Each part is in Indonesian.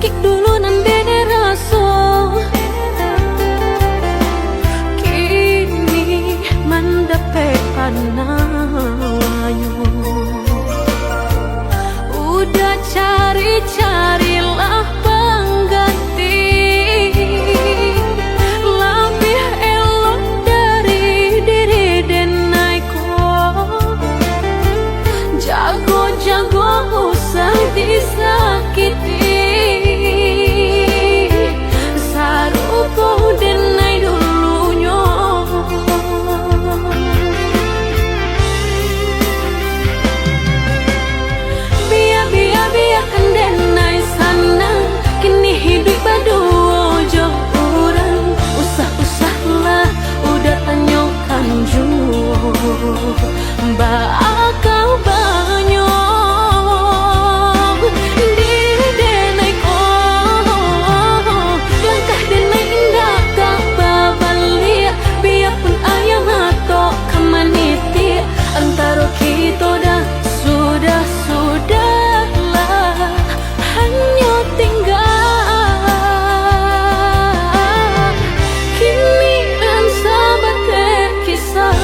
sakit dulu nan bene raso. Kini mendapat panawanyo. Udah cari-carilah pengganti lebih elok dari diri Denaiko. Jago-jago usah disakiti. Sarupo Denai dulunya. Biarkan Denai sana. Kini hidup berdua jauh orang. Usah-usahlah udah tanyakan jauh. Bakal banyak diri Denai ko. Langkah Denai indah tak babalik. Biarpun ayam atau kemaniti. Antara kita dah sudahlah hanya tinggal. Kini dan sahabat terkisah.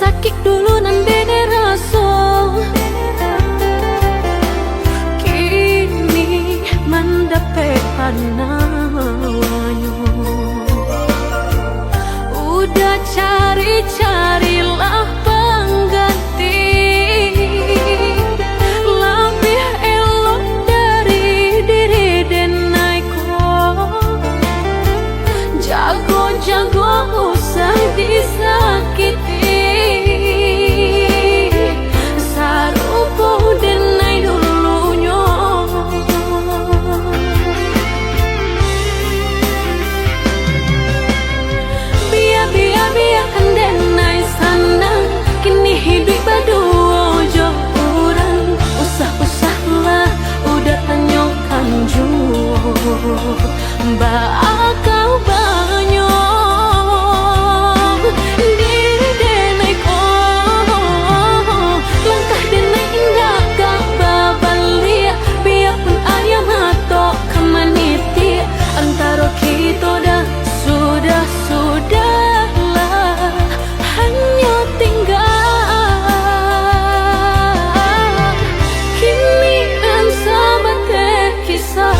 Sakit dulu nan bene raso. Kini mendapat panawanyo. Udah cari-carilah pengganti lebih elok dari diri Denaiko. Jago-jago usah disakiti. Sarupo Denai dulunya. Biarkan Denai sana. Kini hidup berdua jauh orang. Usah-usahlah udah tanyakan jauh. Bakal banyak diri Denai ko. Langkah Denai indah tak babalik. Biarpun ayam atau kemaniti. Antara kita dah sudahlah hanya tinggal. Kini dan sahabat terkisah.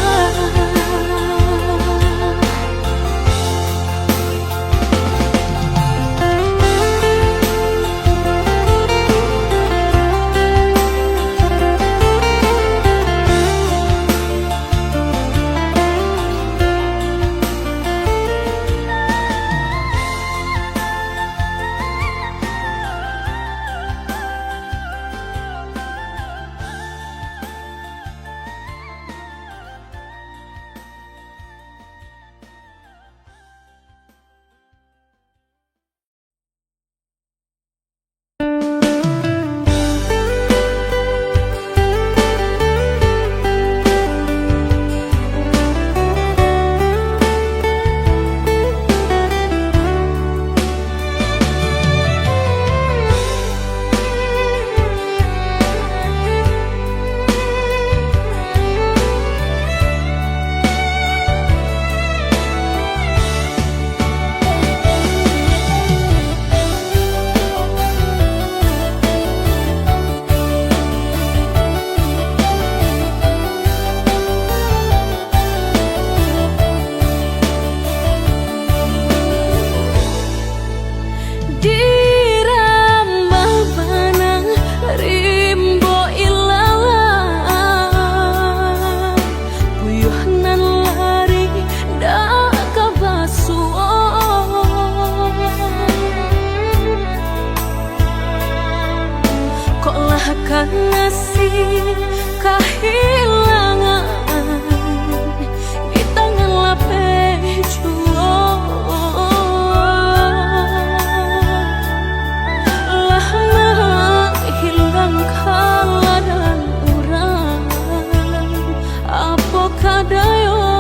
akan nasib kehilangan di tangan lapejuang. Lah hilang kala dan urang apa kadayo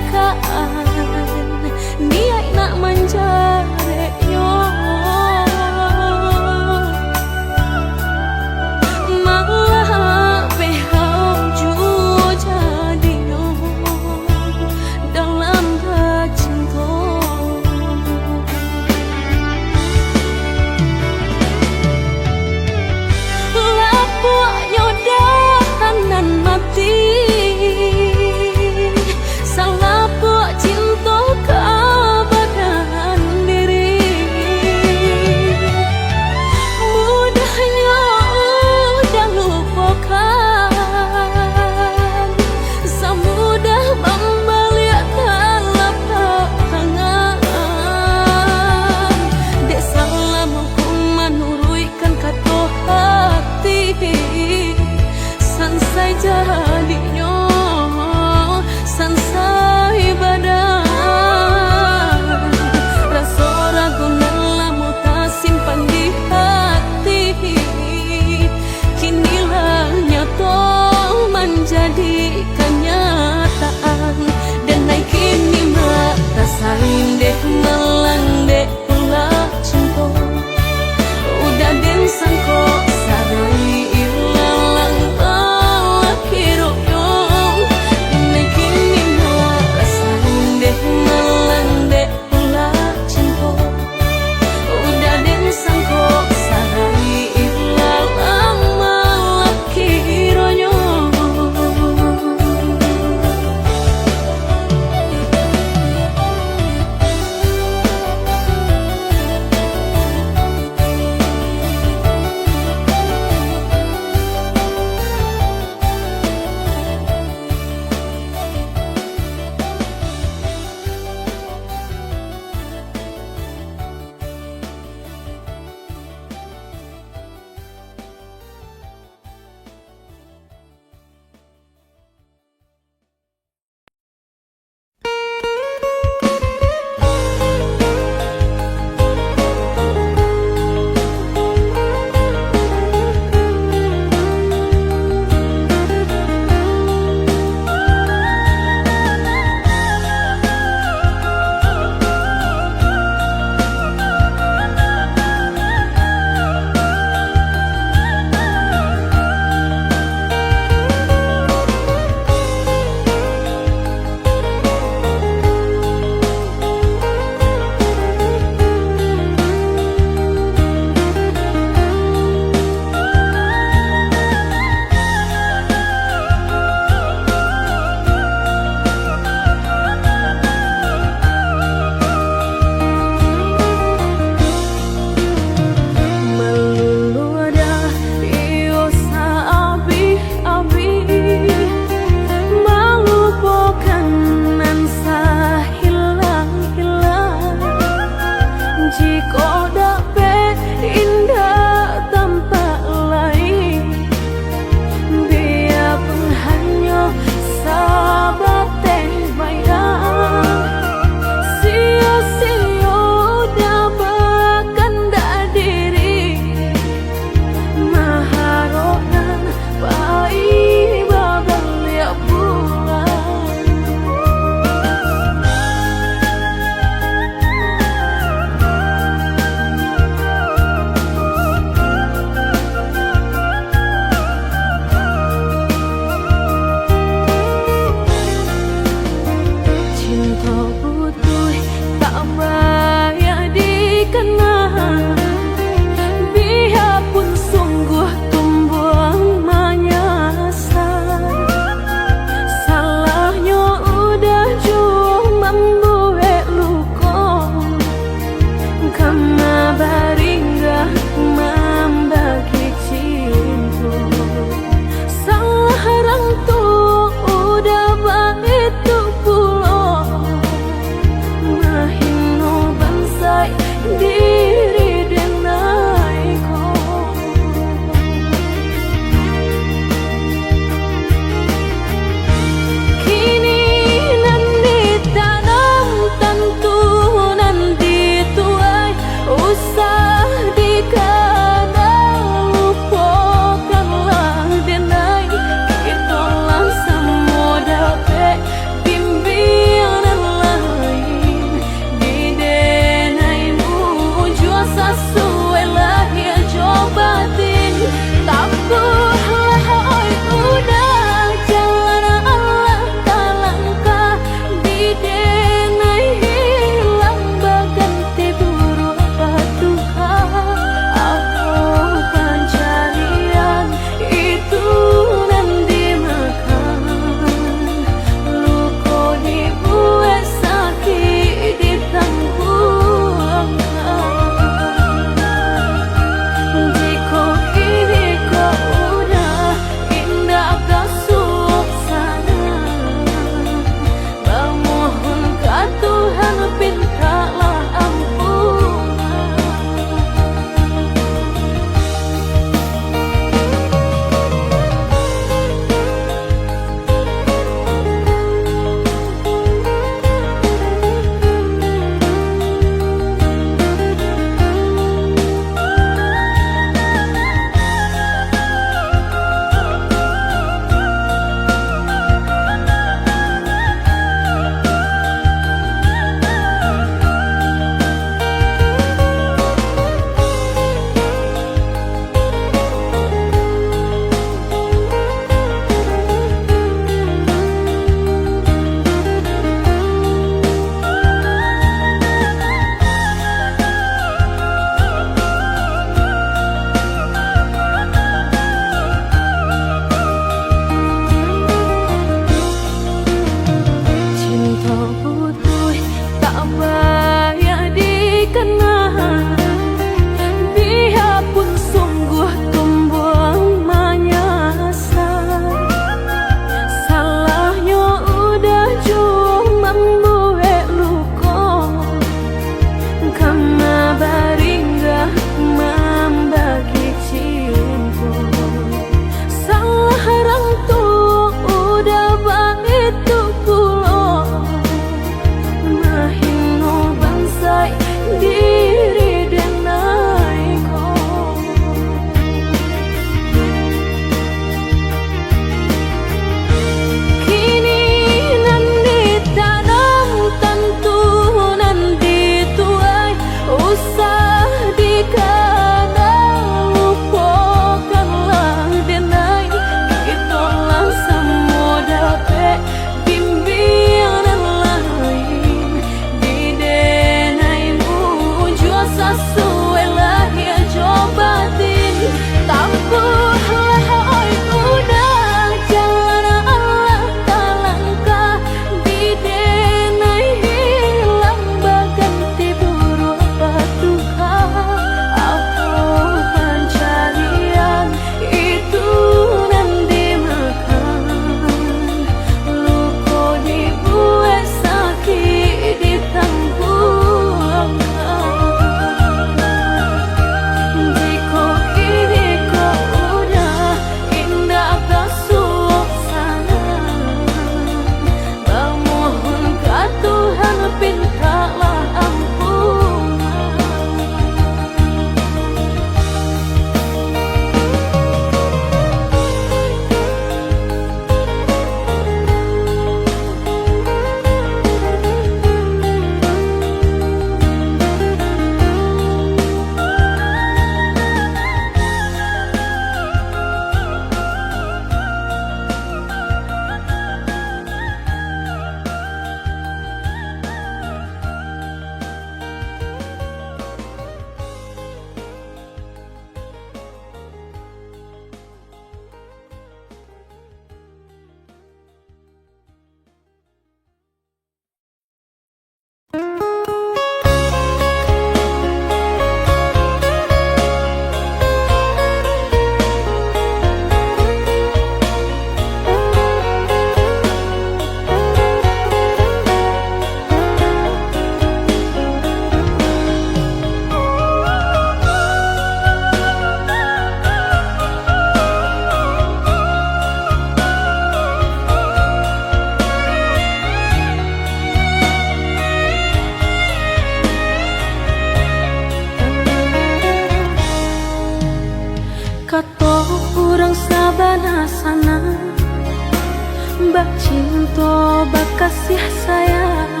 bak cinta bak kasih sayang,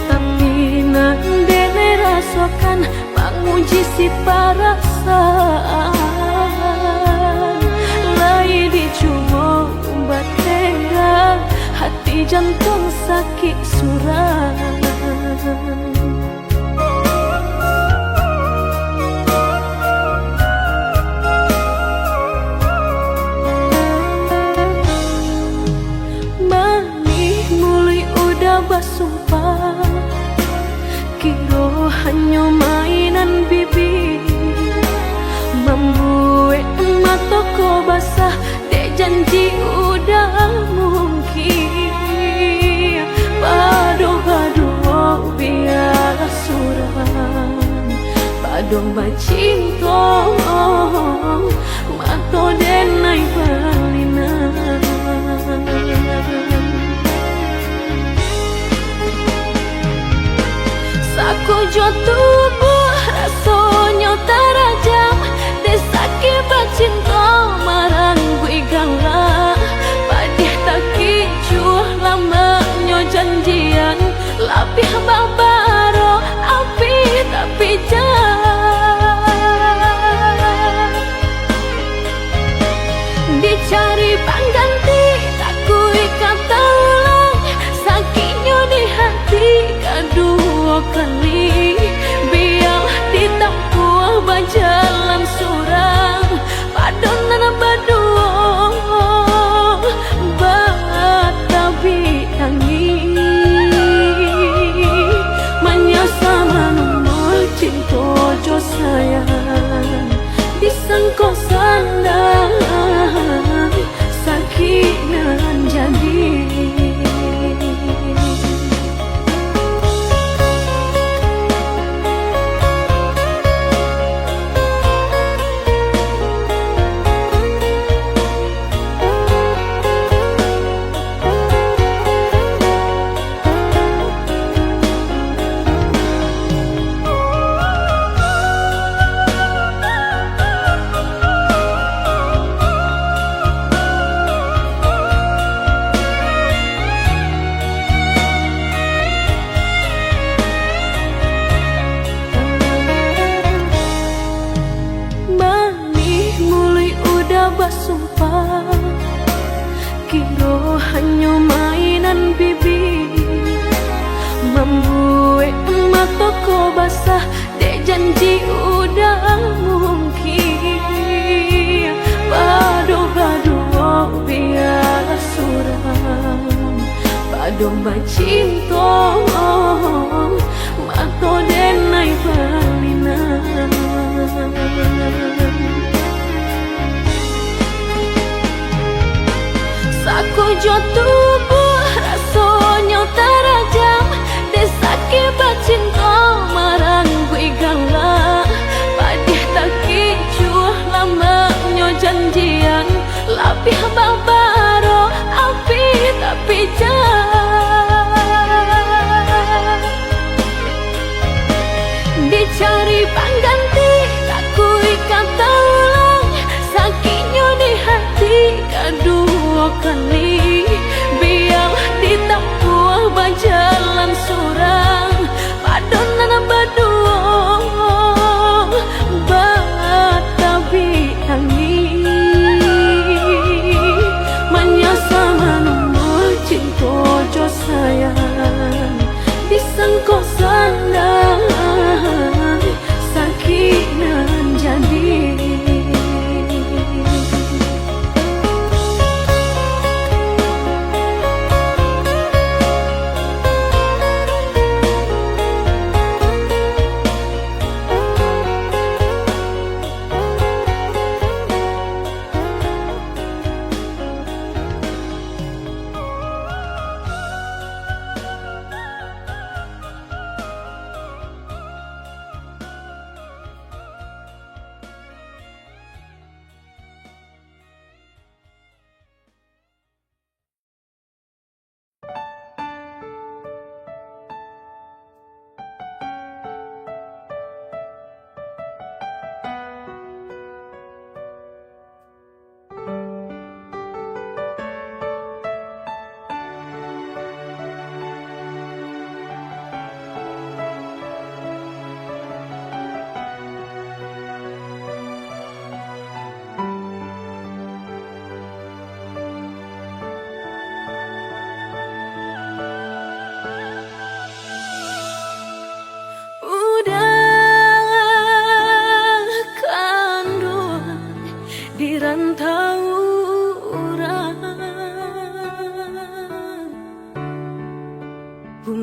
tapi nandene rasakan menguji si perasaan. Lai dicuma umbat tengah, hati jantung sakit suram. Basumpah kiro hanya mainan bibi, membuat mataku basah dek janji udah mungkin. Padu-padu biar suram, padu bacinta mato denai balina. Aku tubuh rasanya terajam, desaki bacinta marang gue gangga. Padih tak kicuh lamanya janjian, lapih babaro api tapi jangan dicari pengganti. Tak kui kata ulang sakitnya di hati kedua kali, biar ditempuh berjalan surang padonan berdua batabi tangi menyasa menumur cinta jo sayang disangko sandang sakit nan jadi. Basumpah kiro hanya mainan bibi, membuat mataku basah dek janji udah mungkin. Padu-padu biar suram, padu bacinta mato denai balina. Aku tubuh rasanya terajam, desaki bacinta marang gue gangga. Padih tak kicuh lamanya janjian, lapih babaro api tapi jangan dicari pengganti. Tak kui kata ulang sakitnya di hati kedua kali, biar ditempuh berjalan surang padonan berdua batabi tangi menyasa menumur cinta jo sayang disangko sandang sakit nan jadi.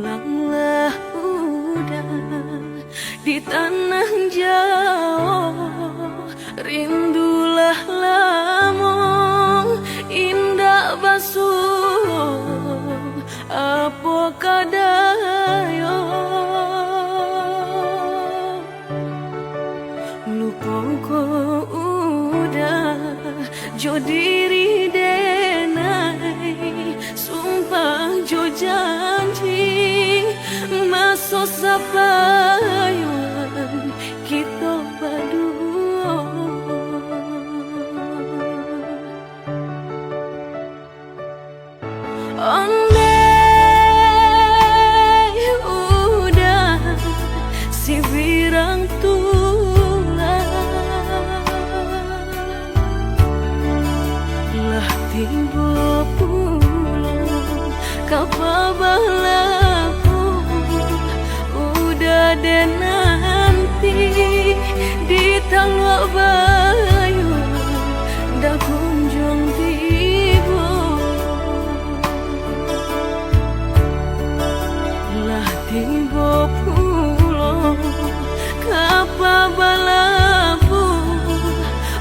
Pulanglah udah di tanah jauh, rindulah lamun indah basuh apa kadayo. Lupa ko udah jo diri denai, sumpah jo janji masuk sapayuan kita berdua. Andai udah si virang tiba pulang kapabalaku udah deh nanti di Talua Bayu dah kunjung tiba lah tiba pulang kapabalaku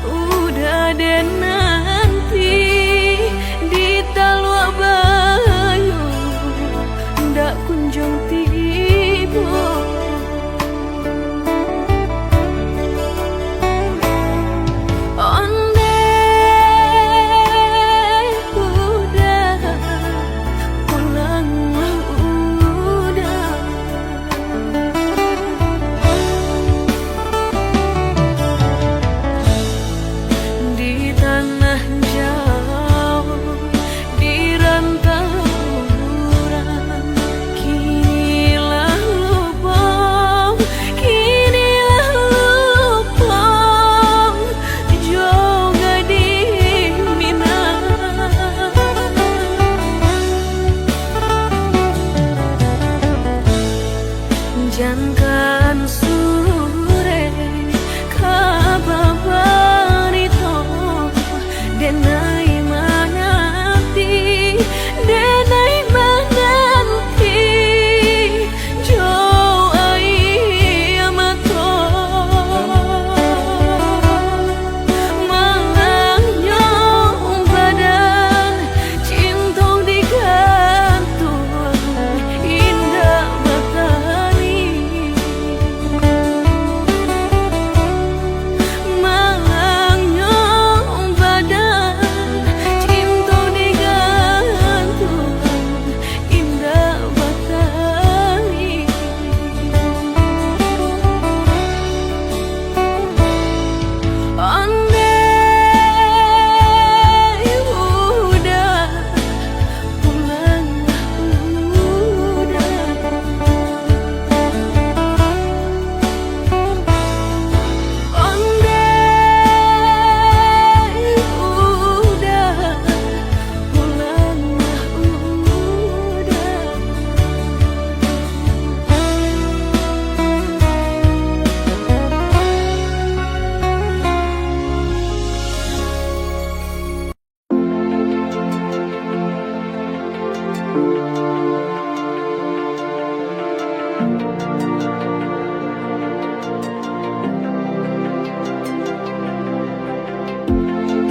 udah deh nanti Talua Bayu ndak kunjung tiba. Andai udah pulang udah di tanah jauh jangan sore kababarito denai mananti denai mananti jo ai amato malangnya badan cintong digantung indah batari malangnya badan cintong digantung indah batari. Andai udah pulang udah andai udah pulang udah.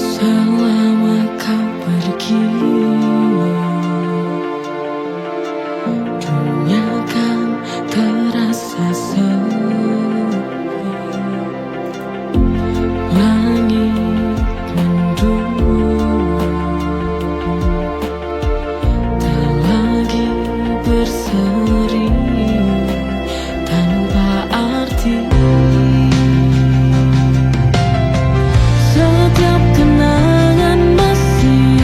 Selama kau pergi, dunia kan terasa sepi. Langit mendung, tak lagi berseri tanpa arti. Setiap kenangan masih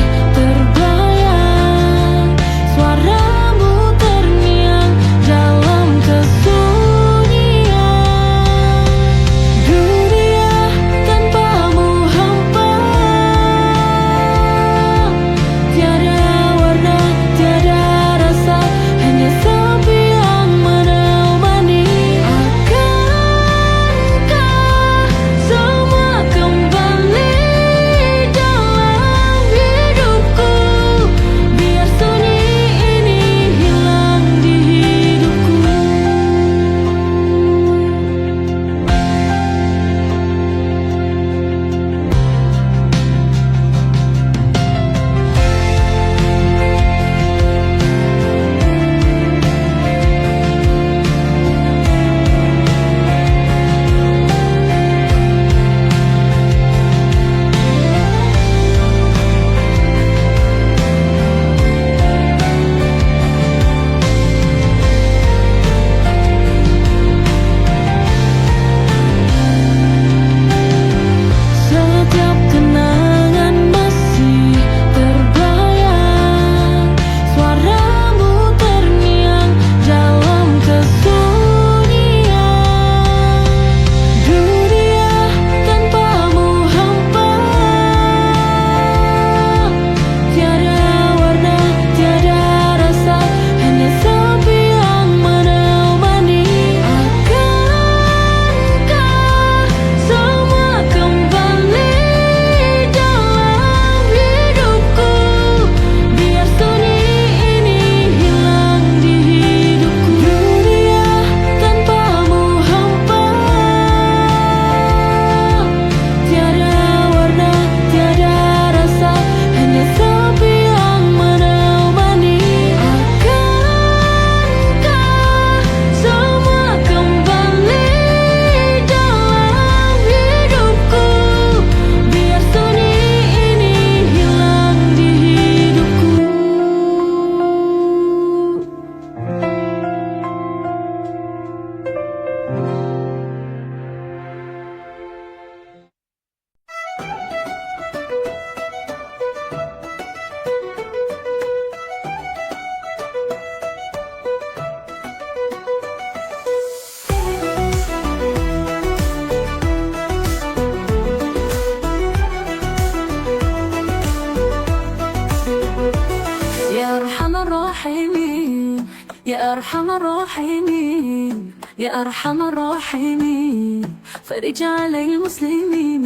أرحم الراحمين يا أرحم الراحمين فرج على المسلمين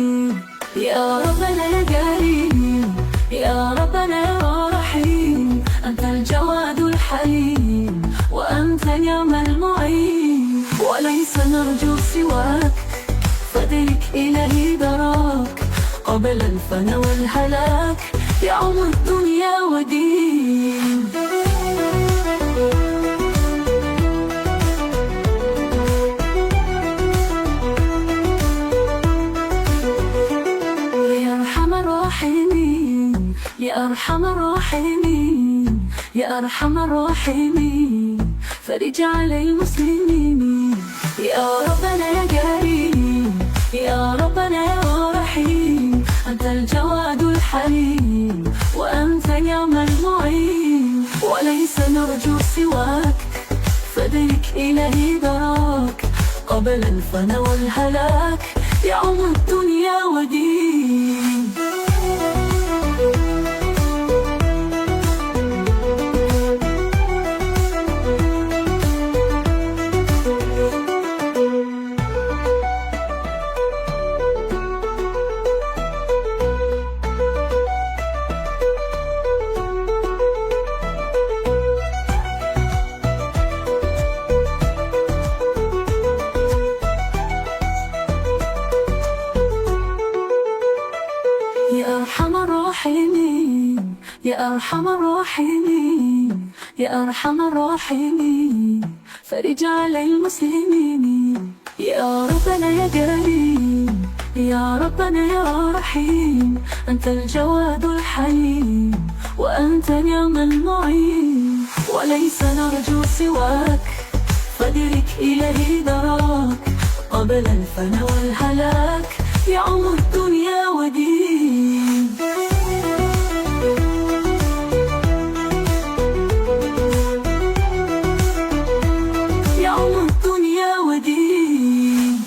يا ربنا يا كريم يا ربنا يا رحيم أنت الجواد الحليم وأنت نعم المعين وليس نرجو سواك فدرك إلهي دراك قبل الفنا والهلاك يعم الدنيا ودين يا أرحم الراحمين يا أرحم الراحمين يا أرحم الراحمين فرج على المسلمين يا ربنا يا كريم يا ربنا يا رحيم أنت الجواد الحليم وأنت نعم المعين وليس نرجو سواك فدرك إلهي دراك قبل الفنا والهلاك يعم الدنيا ودين يا أرحم الراحمين يا أرحم الراحمين يا أرحم الراحمين فرج على المسلمين يا ربنا يا كريم يا ربنا يا رحيم أنت الجواد الحليم وأنت نعم المعين وليس نرجو سواك فدرك إلهي دراك قبل الفنا والهلاك يعم الدنيا ودين يعم الدنيا ودين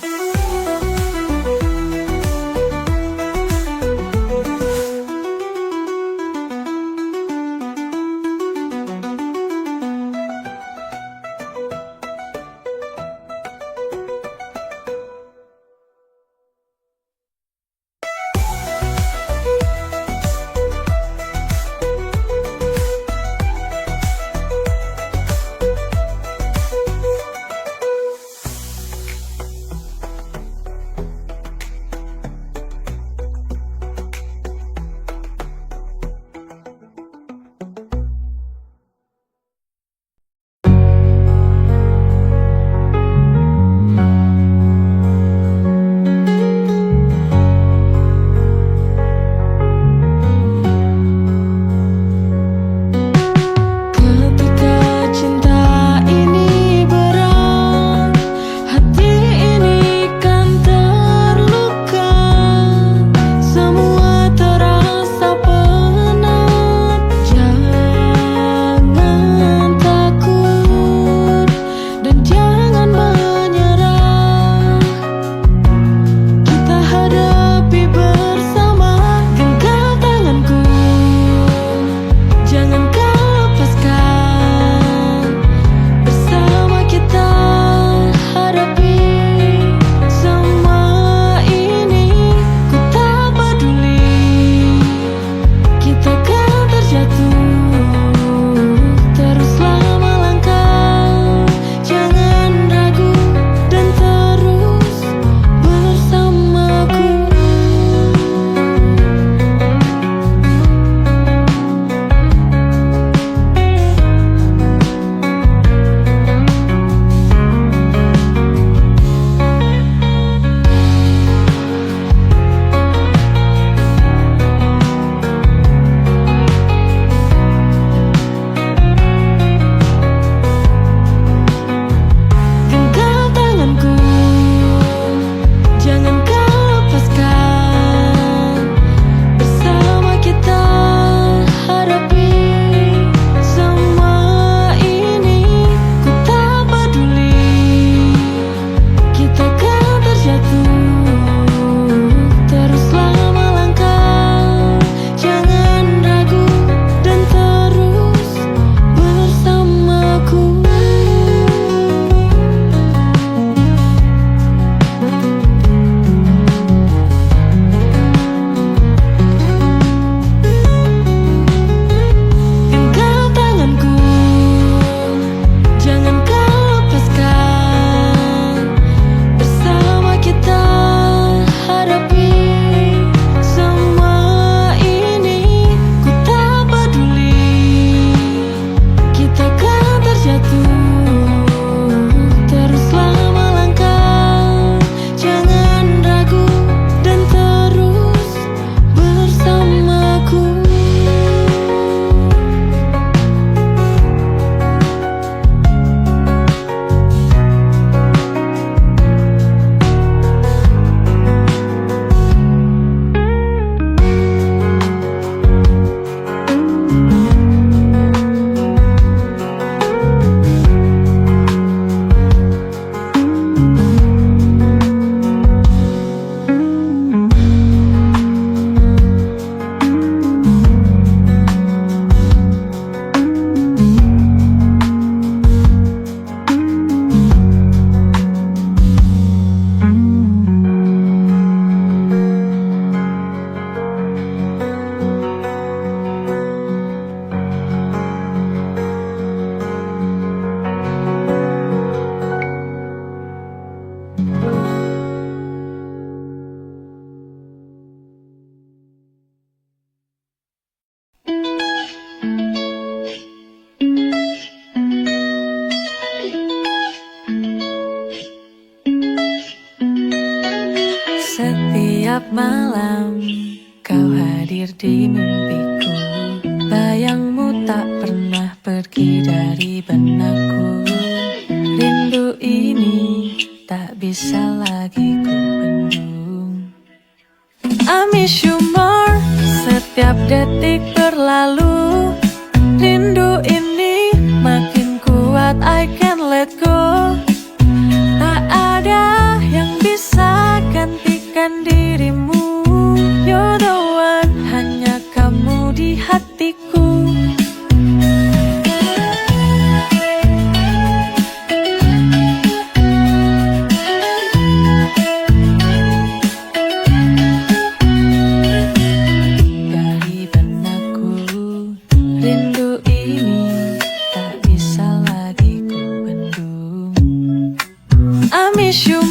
Setiap malam kau hadir di mimpiku, bayangmu tak pernah pergi dari benakku. Rindu ini tak bisa lagi ku bendung. I miss you more, setiap detik berlalu. Rindu ini makin kuat, I can't let go. Tak ada yang bisa gantikan dirimu. You're the one, hanya kamu di hatiku. Dari benakku, rindu ini tak bisa lagi ku bendung. I miss you